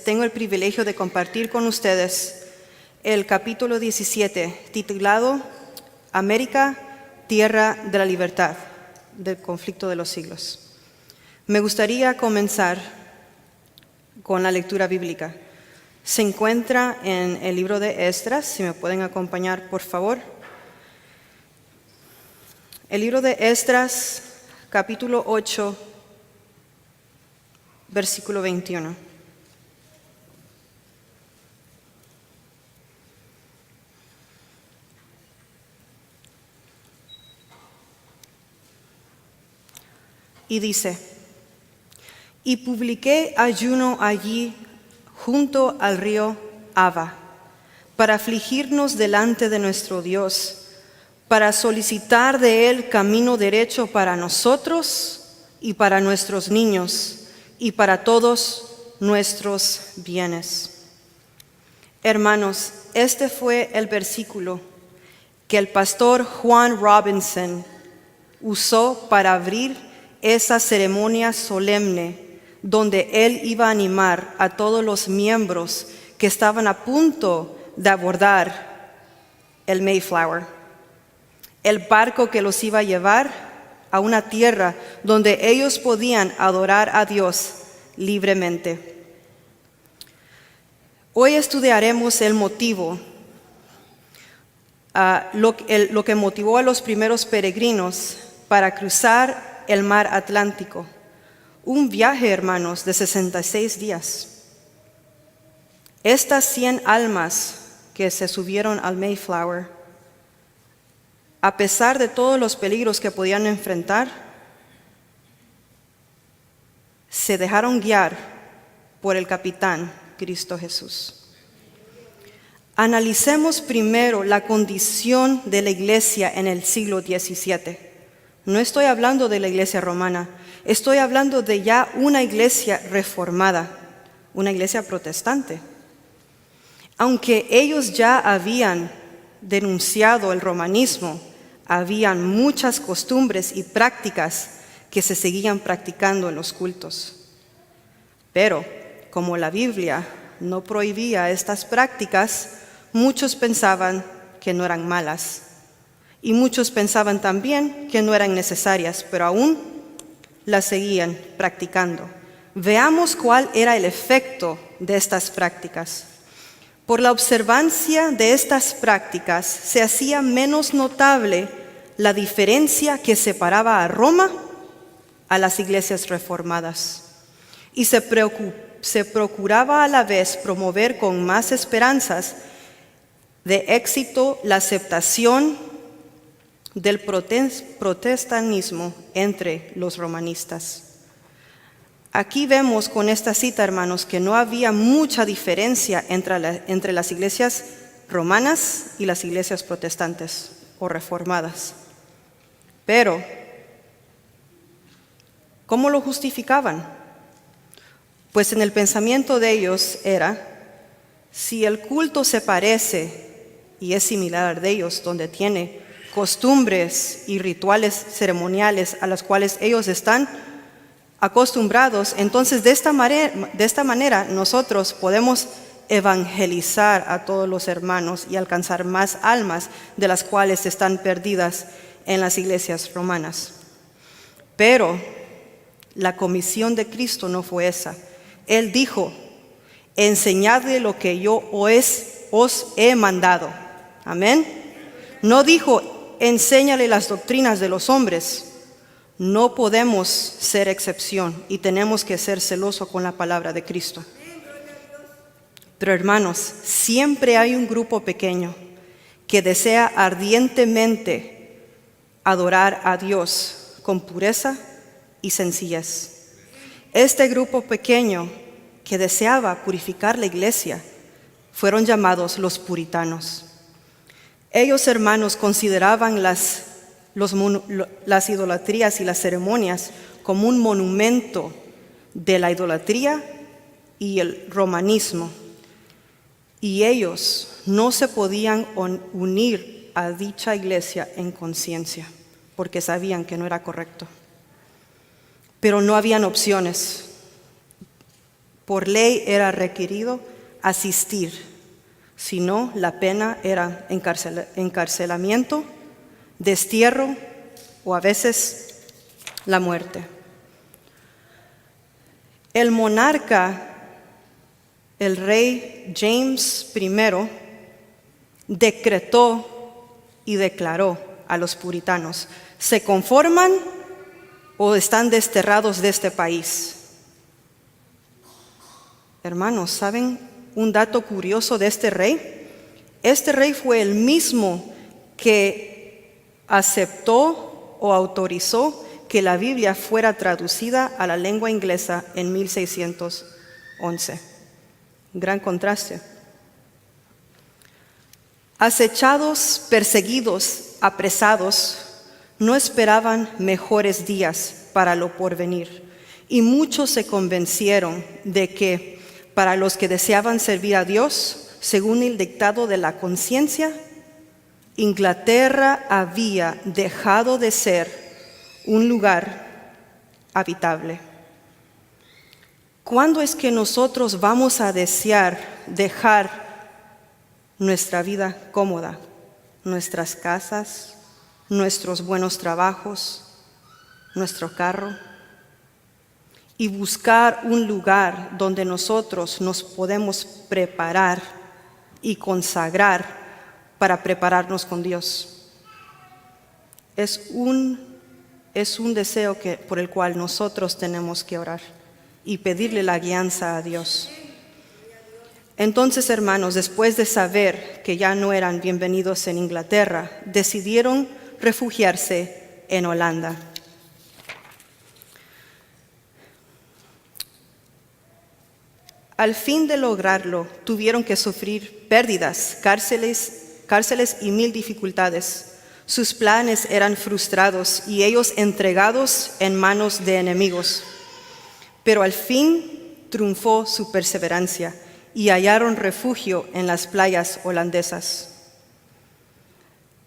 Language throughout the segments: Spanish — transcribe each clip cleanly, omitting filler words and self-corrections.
tengo el privilegio de compartir con ustedes el capítulo 17, titulado América, Tierra de la Libertad, del conflicto de los siglos. Me gustaría comenzar con la lectura bíblica. Se encuentra en el libro de Esdras, si me pueden acompañar, por favor. El libro de Esdras, capítulo 8, versículo 21. Y dice: y publiqué ayuno allí junto al río Ava, para afligirnos delante de nuestro Dios, para solicitar de Él camino derecho para nosotros y para nuestros niños y para todos nuestros bienes. Hermanos, este fue el versículo que el pastor Juan Robinson usó para abrir esa ceremonia solemne donde él iba a animar a todos los miembros que estaban a punto de abordar el Mayflower, el barco que los iba a llevar a una tierra donde ellos podían adorar a Dios libremente. Hoy estudiaremos el motivo, lo que motivó a los primeros peregrinos para cruzar el mar Atlántico. Un viaje, hermanos, de 66 días. Estas 100 almas que se subieron al Mayflower, a pesar de todos los peligros que podían enfrentar, se dejaron guiar por el capitán Cristo Jesús. Analicemos primero la condición de la iglesia en el siglo XVII. No estoy hablando de la iglesia romana, estoy hablando de ya una iglesia reformada, una iglesia protestante. Aunque ellos ya habían denunciado el romanismo, habían muchas costumbres y prácticas que se seguían practicando en los cultos. Pero, como la Biblia no prohibía estas prácticas, muchos pensaban que no eran malas. Y muchos pensaban también que no eran necesarias, pero aún las seguían practicando. Veamos cuál era el efecto de estas prácticas. Por la observancia de estas prácticas se hacía menos notable la diferencia que separaba a Roma a las iglesias reformadas. Y se procuraba a la vez promover con más esperanzas de éxito la aceptación del protestantismo entre los romanistas. Aquí vemos con esta cita, hermanos, que no había mucha diferencia entre las iglesias romanas y las iglesias protestantes o reformadas. Pero, ¿cómo lo justificaban? Pues en el pensamiento de ellos era: si el culto se parece y es similar al de ellos, donde tiene costumbres y rituales ceremoniales a los cuales ellos están acostumbrados, entonces de esta manera nosotros podemos evangelizar a todos los hermanos y alcanzar más almas de las cuales están perdidas en las iglesias romanas. Pero la comisión de Cristo no fue esa. Él dijo: enseñadle lo que yo os he mandado. Amén. No dijo: enséñale las doctrinas de los hombres. No podemos ser excepción y tenemos que ser celosos con la palabra de Cristo. Pero hermanos, siempre hay un grupo pequeño que desea ardientemente adorar a Dios con pureza y sencillez. Este grupo pequeño que deseaba purificar la iglesia fueron llamados los puritanos. Ellos, hermanos, consideraban las idolatrías y las ceremonias como un monumento de la idolatría y el romanismo. Y ellos no se podían unir a dicha iglesia en conciencia, porque sabían que no era correcto. Pero no habían opciones. Por ley era requerido asistir, si no, la pena era encarcelamiento, destierro o a veces la muerte. El monarca, el rey James I, decretó y declaró a los puritanos: ¿se conforman o están desterrados de este país? Hermanos, ¿saben un dato curioso de este rey? Este rey fue el mismo que aceptó o autorizó que la Biblia fuera traducida a la lengua inglesa en 1611. Gran contraste. Acechados, perseguidos, apresados, no esperaban mejores días para lo porvenir, y muchos se convencieron de que para los que deseaban servir a Dios, según el dictado de la conciencia, Inglaterra había dejado de ser un lugar habitable. ¿Cuándo es que nosotros vamos a desear dejar nuestra vida cómoda, nuestras casas, nuestros buenos trabajos, nuestro carro, y buscar un lugar donde nosotros nos podemos preparar y consagrar para prepararnos con Dios? Es un deseo por el cual nosotros tenemos que orar y pedirle la guianza a Dios. Entonces, hermanos, después de saber que ya no eran bienvenidos en Inglaterra, decidieron refugiarse en Holanda. Al fin de lograrlo, tuvieron que sufrir pérdidas, cárceles y mil dificultades. Sus planes eran frustrados y ellos entregados en manos de enemigos. Pero al fin triunfó su perseverancia y hallaron refugio en las playas holandesas.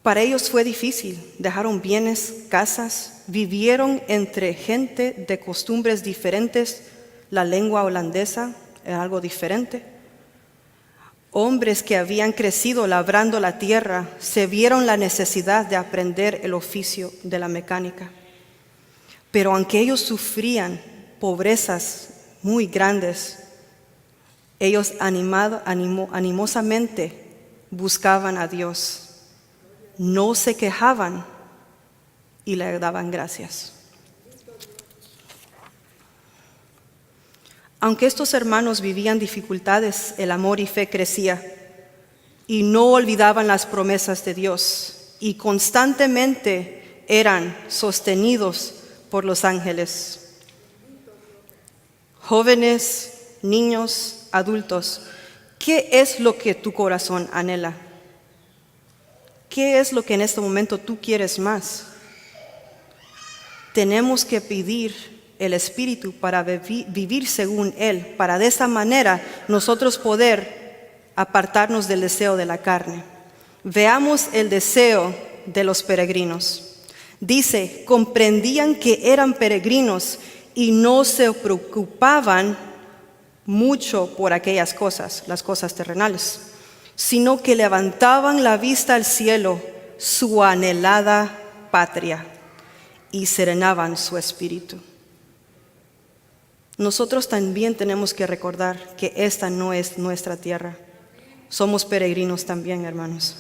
Para ellos fue difícil, dejaron bienes, casas, vivieron entre gente de costumbres diferentes, la lengua holandesa era algo diferente. Hombres que habían crecido labrando la tierra se vieron la necesidad de aprender el oficio de la mecánica. Pero aunque ellos sufrían pobrezas muy grandes, ellos animosamente buscaban a Dios, no se quejaban y le daban gracias. Aunque estos hermanos vivían dificultades, el amor y fe crecía y no olvidaban las promesas de Dios y constantemente eran sostenidos por los ángeles. Jóvenes, niños, adultos, ¿qué es lo que tu corazón anhela? ¿Qué es lo que en este momento tú quieres más? Tenemos que pedir el Espíritu para vivir según Él, para de esa manera nosotros poder apartarnos del deseo de la carne. Veamos el deseo de los peregrinos. Dice, comprendían que eran peregrinos y no se preocupaban mucho por aquellas cosas, las cosas terrenales, sino que levantaban la vista al cielo, su anhelada patria, y serenaban su espíritu. Nosotros también tenemos que recordar que esta no es nuestra tierra. Somos peregrinos también, hermanos.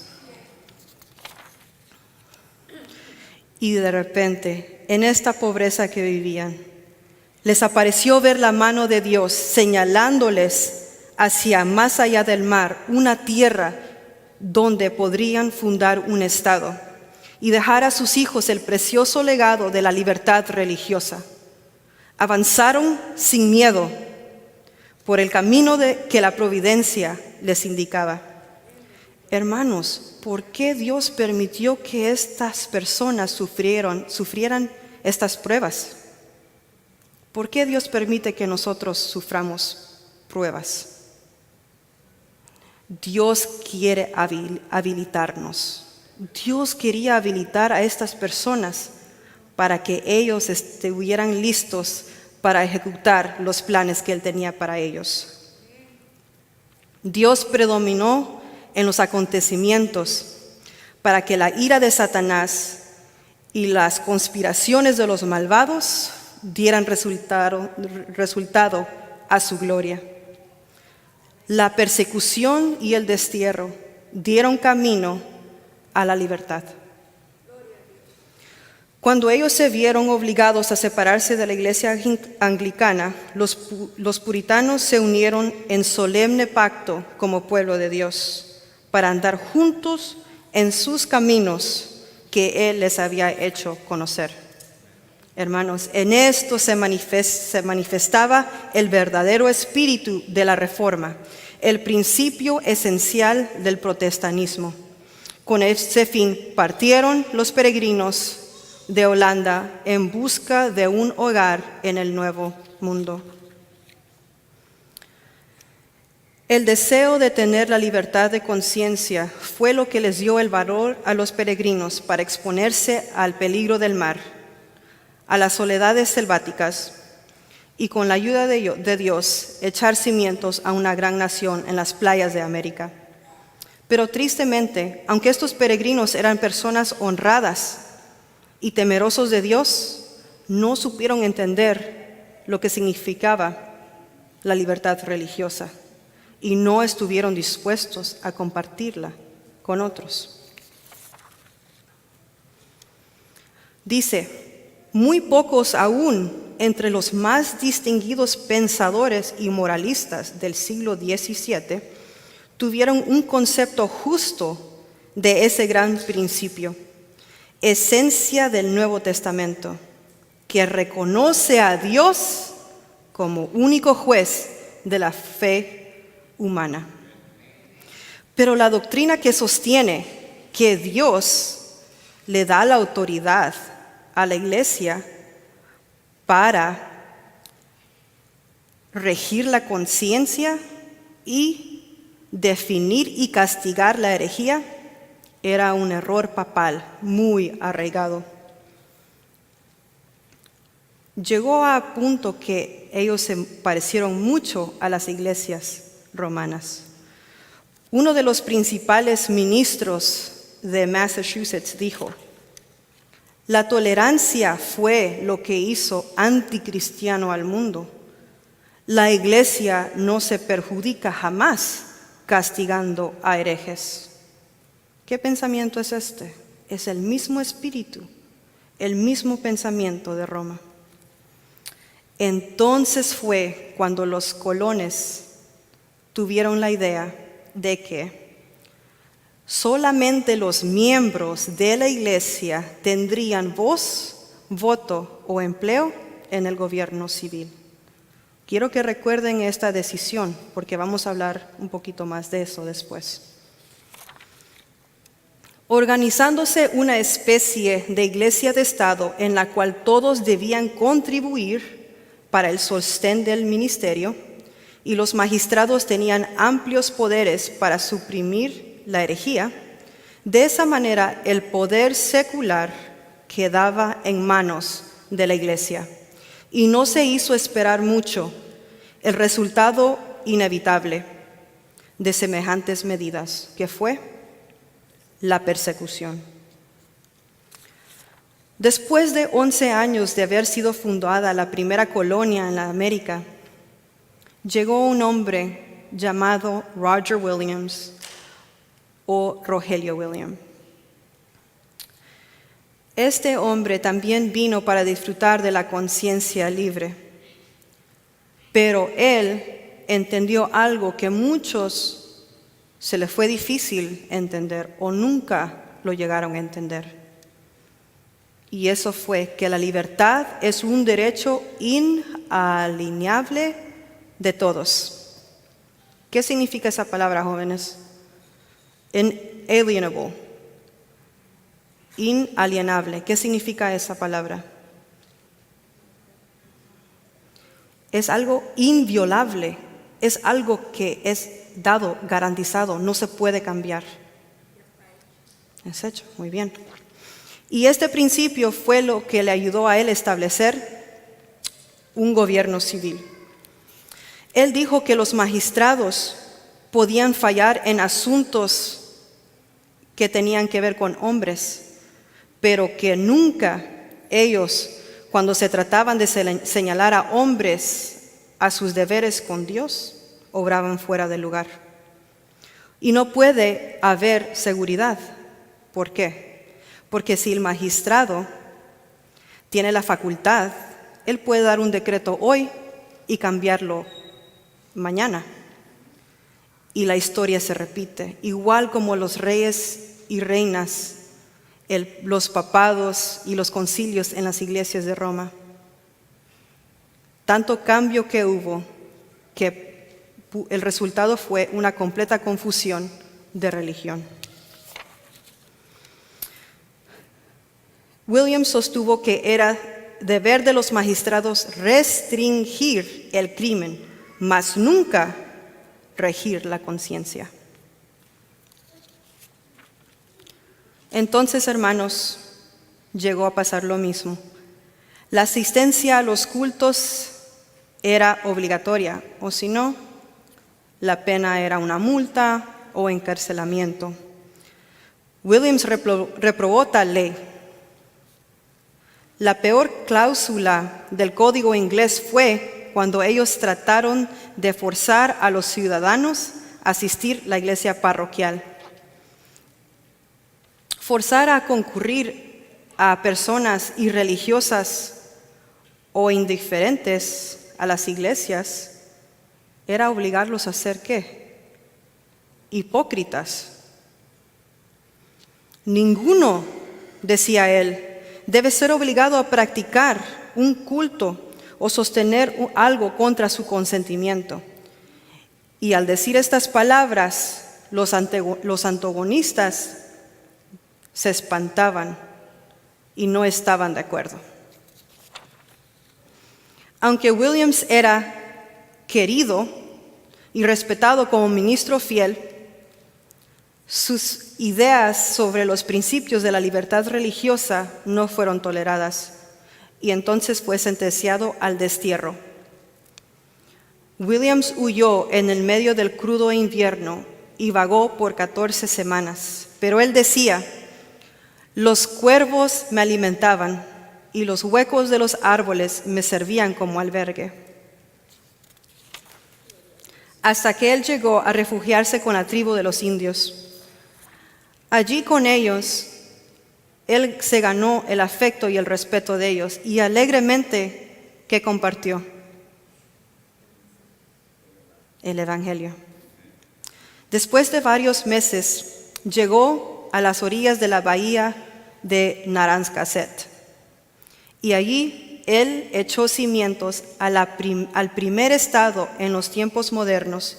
Y de repente, en esta pobreza que vivían, les apareció ver la mano de Dios señalándoles hacia más allá del mar, una tierra donde podrían fundar un estado y dejar a sus hijos el precioso legado de la libertad religiosa. Avanzaron sin miedo por el camino que la providencia les indicaba. Hermanos, ¿por qué Dios permitió que estas personas sufrieran estas pruebas? ¿Por qué Dios permite que nosotros suframos pruebas? Dios quiere habilitarnos. Dios quería habilitar a estas personas para que ellos estuvieran listos para ejecutar los planes que Él tenía para ellos. Dios predominó en los acontecimientos para que la ira de Satanás y las conspiraciones de los malvados dieran resultado a su gloria. La persecución y el destierro dieron camino a la libertad. Cuando ellos se vieron obligados a separarse de la iglesia anglicana, los puritanos se unieron en solemne pacto como pueblo de Dios para andar juntos en sus caminos que Él les había hecho conocer. Hermanos, en esto se manifestaba el verdadero espíritu de la Reforma, el principio esencial del protestantismo. Con ese fin partieron los peregrinos de Holanda en busca de un hogar en el Nuevo Mundo. El deseo de tener la libertad de conciencia fue lo que les dio el valor a los peregrinos para exponerse al peligro del mar, a las soledades selváticas y con la ayuda de Dios echar cimientos a una gran nación en las playas de América. Pero tristemente, aunque estos peregrinos eran personas honradas y temerosos de Dios, no supieron entender lo que significaba la libertad religiosa y no estuvieron dispuestos a compartirla con otros. Dice, muy pocos aún entre los más distinguidos pensadores y moralistas del siglo XVII tuvieron un concepto justo de ese gran principio, esencia del Nuevo Testamento, que reconoce a Dios como único juez de la fe humana. Pero la doctrina que sostiene que Dios le da la autoridad a la iglesia para regir la conciencia y definir y castigar la herejía era un error papal muy arraigado. Llegó a punto que ellos se parecieron mucho a las iglesias romanas. Uno de los principales ministros de Massachusetts dijo, la tolerancia fue lo que hizo anticristiano al mundo. La iglesia no se perjudica jamás castigando a herejes. ¿Qué pensamiento es este? Es el mismo espíritu, el mismo pensamiento de Roma. Entonces fue cuando los colones tuvieron la idea de que solamente los miembros de la iglesia tendrían voz, voto o empleo en el gobierno civil. Quiero que recuerden esta decisión porque vamos a hablar un poquito más de eso después. Organizándose una especie de iglesia de Estado en la cual todos debían contribuir para el sostén del ministerio y los magistrados tenían amplios poderes para suprimir la herejía, de esa manera el poder secular quedaba en manos de la iglesia y no se hizo esperar mucho el resultado inevitable de semejantes medidas, que fue la persecución. Después de 11 años de haber sido fundada la primera colonia en la América, llegó un hombre llamado Roger Williams o Rogelio Williams. Este hombre también vino para disfrutar de la conciencia libre, pero él entendió algo que muchos se les fue difícil entender o nunca lo llegaron a entender. Y eso fue que la libertad es un derecho inalienable de todos. ¿Qué significa esa palabra, jóvenes? Inalienable. Inalienable. ¿Qué significa esa palabra? Es algo inviolable. Es algo que es dado, garantizado, no se puede cambiar. Es hecho, muy bien. Y este principio fue lo que le ayudó a él a establecer un gobierno civil. Él dijo que los magistrados podían fallar en asuntos que tenían que ver con hombres, pero que nunca ellos, cuando se trataban de señalar a hombres a sus deberes con Dios, obraban fuera del lugar. Y no puede haber seguridad. ¿Por qué? Porque si el magistrado tiene la facultad, él puede dar un decreto hoy y cambiarlo mañana. Y la historia se repite, igual como los reyes y reinas, los papados y los concilios en las iglesias de Roma. Tanto cambio que hubo que el resultado fue una completa confusión de religión. Williams sostuvo que era deber de los magistrados restringir el crimen, mas nunca regir la conciencia. Entonces, hermanos, llegó a pasar lo mismo. La asistencia a los cultos era obligatoria, o si no, la pena era una multa o encarcelamiento. Williams reprobó tal ley. La peor cláusula del código inglés fue cuando ellos trataron de forzar a los ciudadanos a asistir a la iglesia parroquial. Forzar a concurrir a personas irreligiosas o indiferentes a las iglesias era obligarlos a ser ¿qué? Hipócritas. Ninguno, decía él, debe ser obligado a practicar un culto o sostener algo contra su consentimiento. Y al decir estas palabras, los antagonistas se espantaban y no estaban de acuerdo. Aunque Williams era querido y respetado como ministro fiel, sus ideas sobre los principios de la libertad religiosa no fueron toleradas y entonces fue sentenciado al destierro. Williams huyó en el medio del crudo invierno y vagó por 14 semanas, pero él decía: los cuervos me alimentaban y los huecos de los árboles me servían como albergue. Hasta que él llegó a refugiarse con la tribu de los indios. Allí con ellos, él se ganó el afecto y el respeto de ellos y alegremente que compartió el Evangelio. Después de varios meses, llegó a las orillas de la bahía de Narragansett y allí él echó cimientos al primer estado en los tiempos modernos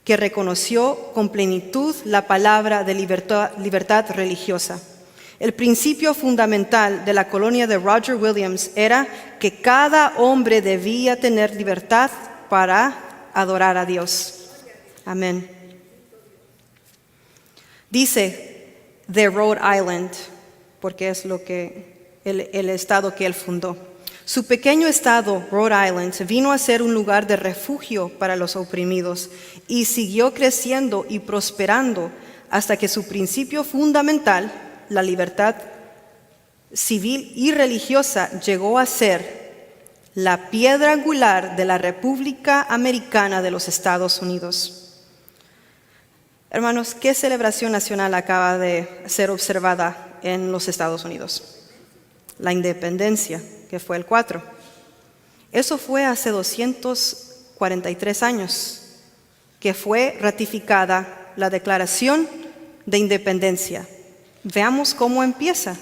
que reconoció con plenitud la palabra de libertad religiosa. El principio fundamental de la colonia de Roger Williams era que cada hombre debía tener libertad para adorar a Dios. Amén. Dice de Rhode Island, porque es el estado que él fundó. Su pequeño estado, Rhode Island, vino a ser un lugar de refugio para los oprimidos y siguió creciendo y prosperando hasta que su principio fundamental, la libertad civil y religiosa, llegó a ser la piedra angular de la República Americana de los Estados Unidos. Hermanos, ¿qué celebración nacional acaba de ser observada en los Estados Unidos? La independencia, que fue el 4. Eso fue hace 243 años que fue ratificada la Declaración de Independencia. Veamos cómo empieza.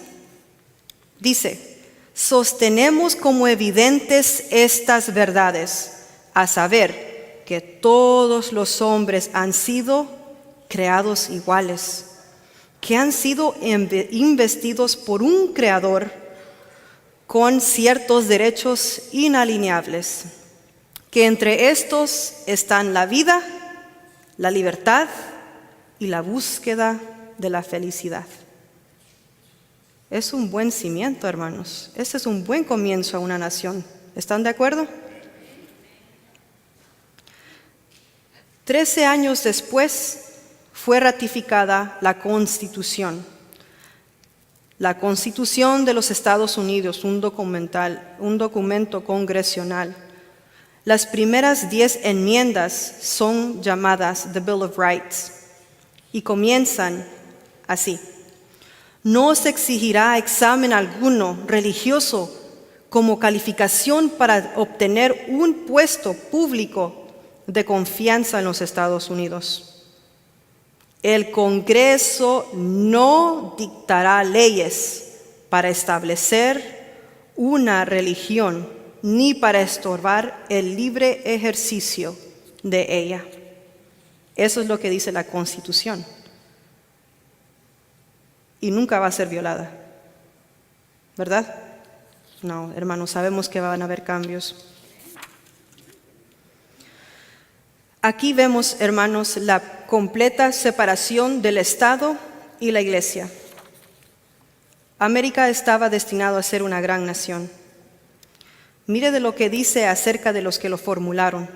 Dice: sostenemos como evidentes estas verdades, a saber que todos los hombres han sido creados iguales, que han sido investidos por un Creador con ciertos derechos inalienables, que entre estos están la vida, la libertad y la búsqueda de la felicidad. Es un buen cimiento, hermanos. Este es un buen comienzo a una nación ¿Están de acuerdo? 13 años después fue ratificada la Constitución. La Constitución de los Estados Unidos, un documento congresional. Las primeras 10 enmiendas son llamadas The Bill of Rights y comienzan así. No se exigirá examen alguno religioso como calificación para obtener un puesto público de confianza en los Estados Unidos. El Congreso no dictará leyes para establecer una religión ni para estorbar el libre ejercicio de ella. Eso es lo que dice la Constitución. Y nunca va a ser violada, ¿verdad? No, hermanos, sabemos que van a haber cambios. Aquí vemos, hermanos, la completa separación del Estado y la Iglesia. América estaba destinado a ser una gran nación. Mire de lo que dice acerca de los que lo formularon.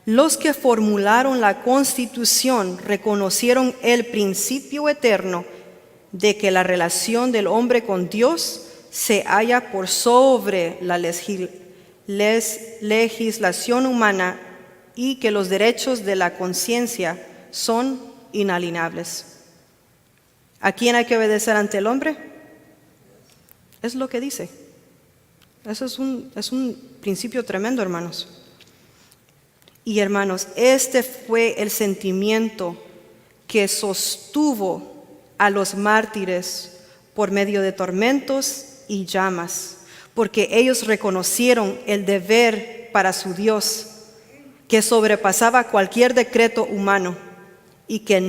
Los que formularon la Constitución reconocieron el principio eterno de que la relación del hombre con Dios se halla por sobre la legislación humana y que los derechos de la conciencia son inalienables. ¿A quién hay que obedecer ante el hombre? Es lo que dice. Eso es un principio tremendo, hermanos. Y hermanos, este fue el sentimiento que sostuvo a los mártires por medio de tormentos y llamas, porque ellos reconocieron el deber para su Dios, que sobrepasaba cualquier decreto humano y que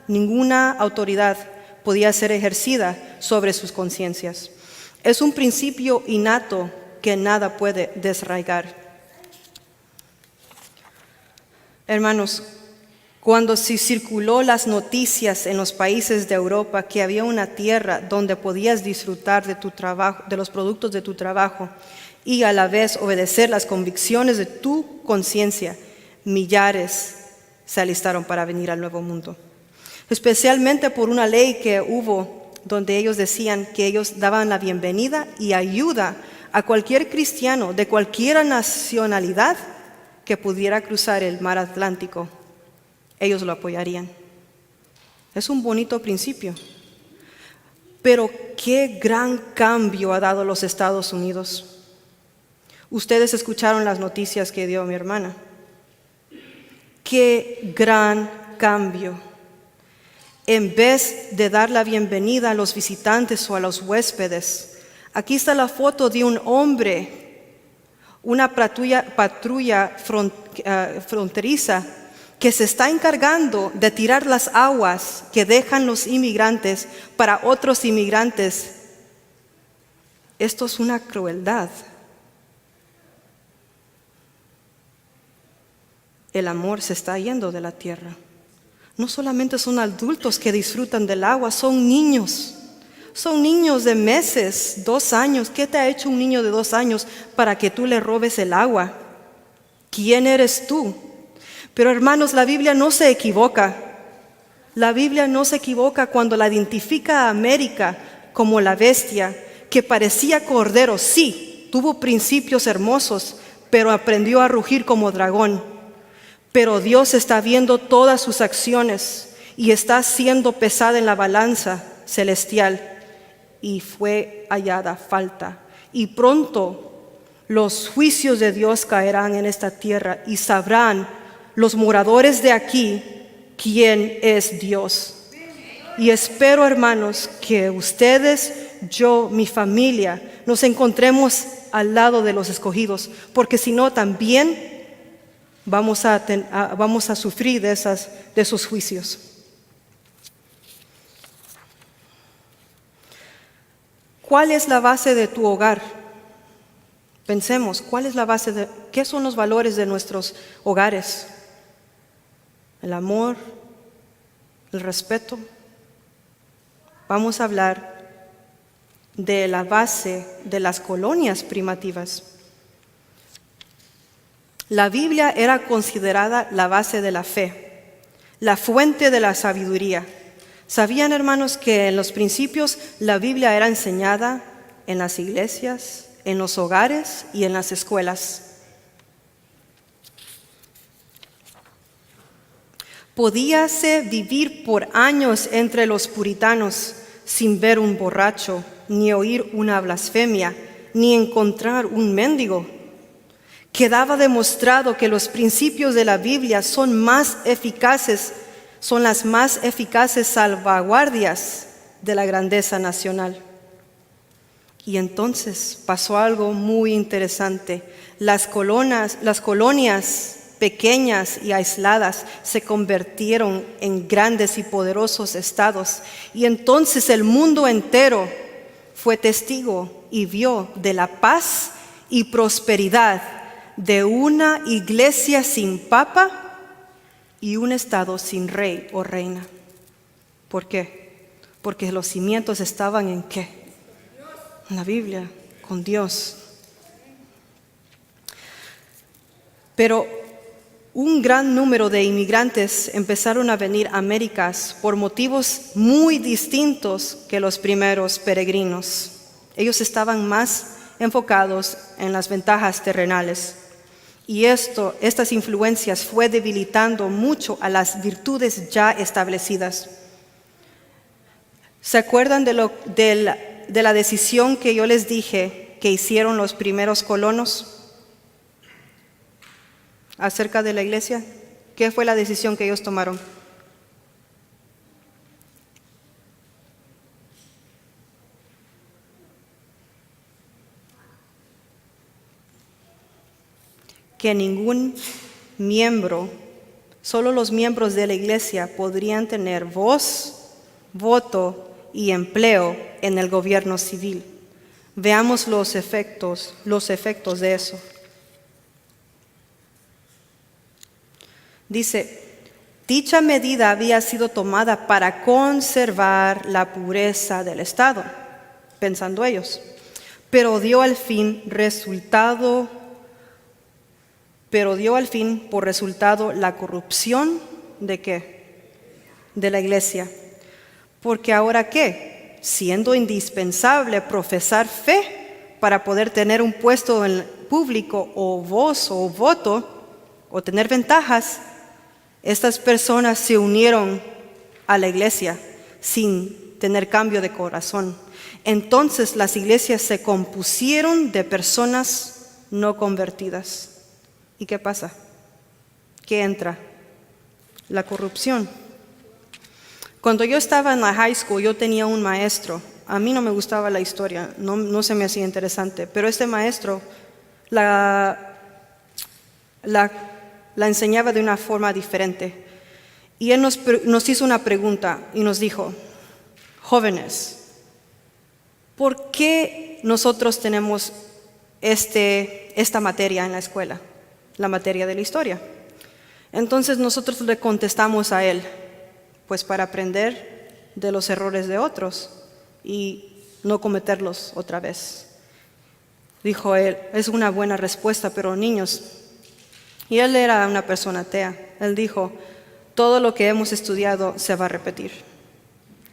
ninguna autoridad podía ser ejercida sobre sus conciencias. Es un principio innato que nada puede desarraigar. Hermanos, cuando se circuló las noticias en los países de Europa que había una tierra donde podías disfrutar de tu trabajo, de los productos de tu trabajo, y a la vez obedecer las convicciones de tu conciencia, millares se alistaron para venir al Nuevo Mundo. Especialmente por una ley que hubo donde ellos decían que ellos daban la bienvenida y ayuda a cualquier cristiano de cualquier nacionalidad que pudiera cruzar el mar Atlántico. Ellos lo apoyarían. Es un bonito principio. Pero qué gran cambio ha dado los Estados Unidos. Ustedes escucharon las noticias que dio mi hermana. Qué gran cambio. En vez de dar la bienvenida a los visitantes o a los huéspedes, aquí está la foto de un hombre, una patrulla fronteriza que se está encargando de tirar las aguas que dejan los inmigrantes para otros inmigrantes. Esto es una crueldad. El amor se está yendo de la tierra. No solamente son adultos que disfrutan del agua, son niños. Son niños de meses, 2 años. ¿Qué te ha hecho un niño de 2 años para que tú le robes el agua? ¿Quién eres tú? Pero hermanos, la Biblia no se equivoca. La Biblia no se equivoca cuando la identifica a América como la bestia que parecía cordero. Sí, tuvo principios hermosos, pero aprendió a rugir como dragón. Pero Dios está viendo todas sus acciones y está siendo pesada en la balanza celestial y fue hallada falta. Y pronto los juicios de Dios caerán en esta tierra y sabrán los moradores de aquí quién es Dios. Y espero, hermanos, que ustedes, yo, mi familia, nos encontremos al lado de los escogidos, porque si no también vamos a sufrir de esos juicios. ¿Cuál es la base de tu hogar? Pensemos, ¿cuál es la base qué son los valores de nuestros hogares? El amor, el respeto. Vamos a hablar de la base de las colonias primitivas. La Biblia era considerada la base de la fe, la fuente de la sabiduría. ¿Sabían, hermanos, que en los principios la Biblia era enseñada en las iglesias, en los hogares y en las escuelas? Podíase vivir por años entre los puritanos sin ver un borracho, ni oír una blasfemia, ni encontrar un mendigo. Quedaba demostrado que los principios de la Biblia son las más eficaces salvaguardias de la grandeza nacional. Y entonces pasó algo muy interesante. Las colonias pequeñas y aisladas se convirtieron en grandes y poderosos estados. Y entonces el mundo entero fue testigo y vio de la paz y prosperidad de una iglesia sin papa y un estado sin rey o reina. ¿Por qué? Porque los cimientos estaban ¿en qué? En la Biblia, con Dios. Pero un gran número de inmigrantes empezaron a venir a Américas por motivos muy distintos que los primeros peregrinos. Ellos estaban más enfocados en las ventajas terrenales. Y estas influencias fue debilitando mucho a las virtudes ya establecidas. ¿Se acuerdan de la decisión que yo les dije que hicieron los primeros colonos acerca de la iglesia? ¿Qué fue la decisión que ellos tomaron? Que ningún miembro, solo los miembros de la iglesia podrían tener voz, voto y empleo en el gobierno civil. Veamos los efectos de eso. Dice, dicha medida había sido tomada para conservar la pureza del Estado, pensando ellos, pero dio al fin por resultado la corrupción ¿de qué? De la iglesia. Porque ahora ¿qué? Siendo indispensable profesar fe para poder tener un puesto en público o voz o voto o tener ventajas, estas personas se unieron a la iglesia sin tener cambio de corazón. Entonces las iglesias se compusieron de personas no convertidas. ¿Y qué pasa? ¿Qué entra? La corrupción. Cuando yo estaba en la high school, yo tenía un maestro. A mí no me gustaba la historia, no se me hacía interesante, pero este maestro la enseñaba de una forma diferente. Y él nos hizo una pregunta y nos dijo, jóvenes, ¿por qué nosotros tenemos esta materia en la escuela? La materia de la historia. Entonces nosotros le contestamos a él, pues para aprender de los errores de otros y no cometerlos otra vez. Dijo él, es una buena respuesta, pero niños, y él era una persona atea, él dijo, todo lo que hemos estudiado se va a repetir.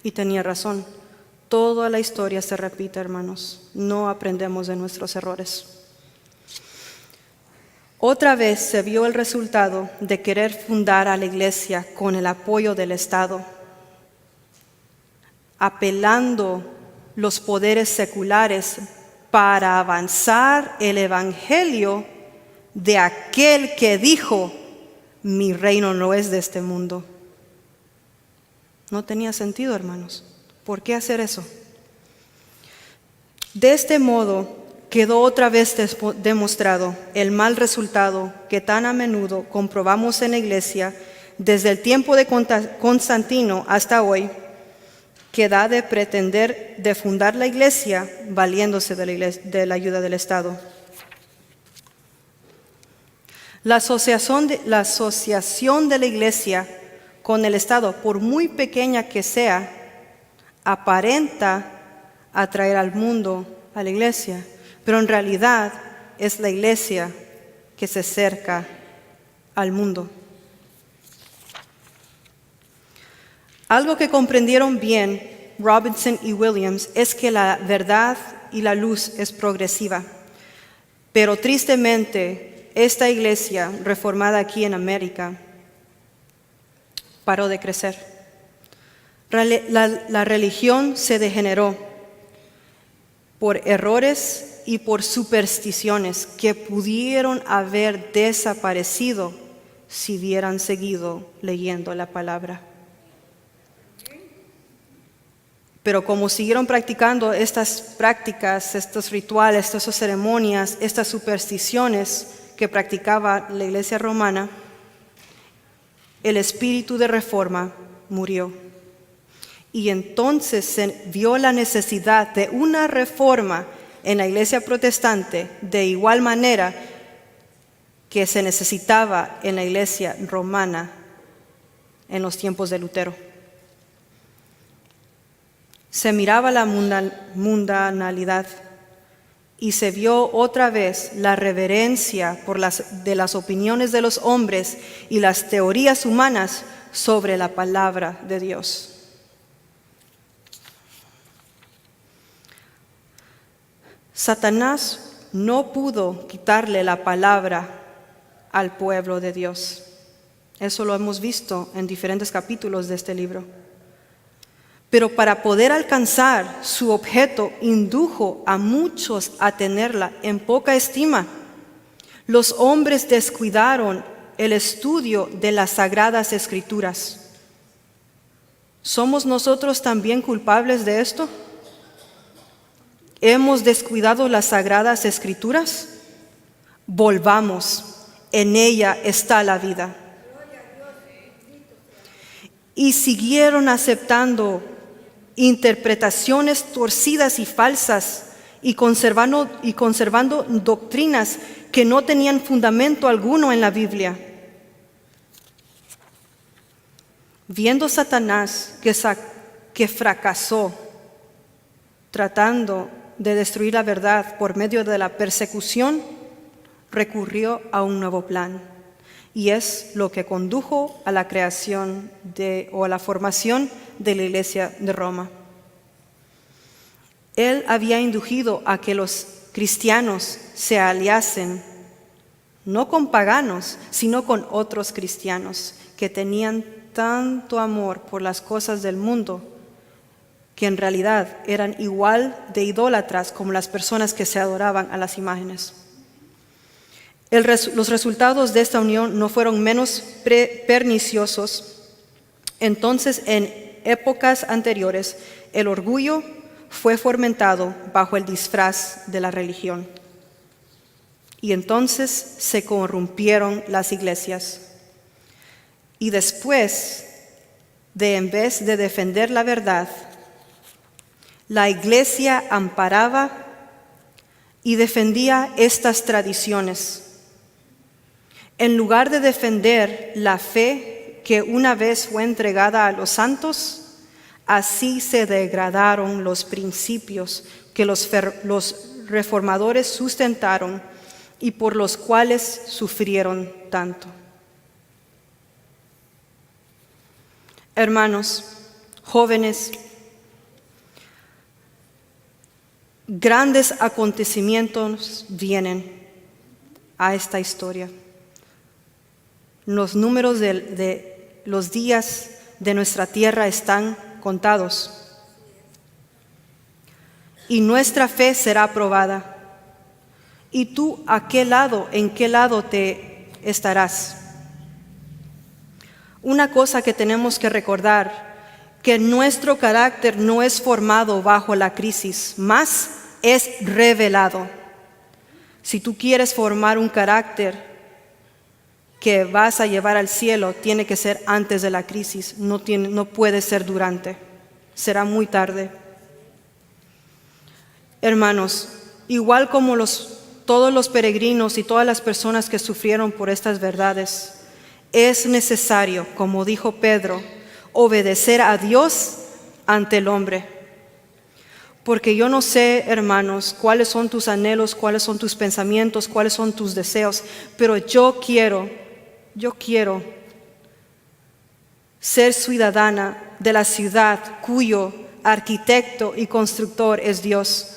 Y tenía razón, toda la historia se repite, hermanos, no aprendemos de nuestros errores. Otra vez se vio el resultado de querer fundar a la iglesia con el apoyo del Estado, apelando los poderes seculares para avanzar el evangelio de aquel que dijo, mi reino no es de este mundo. No tenía sentido, hermanos. ¿Por qué hacer eso? De este modo, quedó otra vez demostrado el mal resultado que tan a menudo comprobamos en la iglesia desde el tiempo de Constantino hasta hoy, que da de pretender de fundar la iglesia valiéndose de la ayuda del Estado. La asociación de la iglesia con el Estado, por muy pequeña que sea, aparenta atraer al mundo a la iglesia. Pero en realidad es la iglesia que se acerca al mundo. Algo que comprendieron bien Robinson y Williams es que la verdad y la luz es progresiva, pero tristemente esta iglesia reformada aquí en América paró de crecer. La religión se degeneró por errores y por supersticiones que pudieron haber desaparecido si hubieran seguido leyendo la palabra. Pero como siguieron practicando estas prácticas, estos rituales, estas ceremonias, estas supersticiones que practicaba la iglesia romana, el espíritu de reforma murió. Y entonces se vio la necesidad de una reforma en la iglesia protestante de igual manera que se necesitaba en la iglesia romana en los tiempos de Lutero. Se miraba la mundanalidad y se vio otra vez la reverencia de las opiniones de los hombres y las teorías humanas sobre la palabra de Dios. Satanás no pudo quitarle la palabra al pueblo de Dios. Eso lo hemos visto en diferentes capítulos de este libro. Pero para poder alcanzar su objeto, indujo a muchos a tenerla en poca estima. Los hombres descuidaron el estudio de las Sagradas Escrituras. ¿Somos nosotros también culpables de esto? ¿Hemos descuidado las Sagradas Escrituras? Volvamos, en ella está la vida. Y siguieron aceptando interpretaciones torcidas y falsas y conservando doctrinas que no tenían fundamento alguno en la Biblia. Viendo Satanás que fracasó tratando de destruir la verdad por medio de la persecución, recurrió a un nuevo plan. Y es lo que condujo a la creación o a la formación de la Iglesia de Roma. Él había inducido a que los cristianos se aliasen, no con paganos, sino con otros cristianos que tenían tanto amor por las cosas del mundo, que en realidad eran igual de idólatras como las personas que se adoraban a las imágenes. Los resultados de esta unión no fueron menos perniciosos. Entonces, en épocas anteriores, el orgullo fue fomentado bajo el disfraz de la religión. Y entonces se corrompieron las iglesias. Y después, en vez de defender la verdad, la iglesia amparaba y defendía estas tradiciones. En lugar de defender la fe que una vez fue entregada a los santos, así se degradaron los principios que los reformadores sustentaron y por los cuales sufrieron tanto. Hermanos, jóvenes, grandes acontecimientos vienen a esta historia. Los números de los días de nuestra tierra están contados. Y nuestra fe será probada. ¿Y tú en qué lado te estarás? Una cosa que tenemos que recordar, que nuestro carácter no es formado bajo la crisis, más es revelado. Si tú quieres formar un carácter que vas a llevar al cielo, tiene que ser antes de la crisis, no puede ser durante, será muy tarde. Hermanos, igual como todos los peregrinos y todas las personas que sufrieron por estas verdades, es necesario, como dijo Pedro, obedecer a Dios ante el hombre. Porque yo no sé, hermanos, cuáles son tus anhelos, cuáles son tus pensamientos, cuáles son tus deseos, pero yo quiero ser ciudadana de la ciudad cuyo arquitecto y constructor es Dios.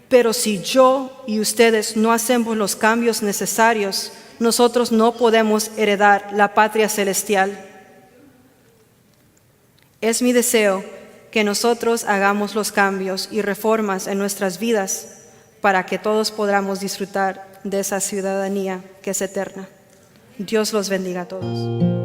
Pero si yo y ustedes no hacemos los cambios necesarios, nosotros no podemos heredar la patria celestial. Es mi deseo que nosotros hagamos los cambios y reformas en nuestras vidas para que todos podamos disfrutar de esa ciudadanía que es eterna. Dios los bendiga a todos.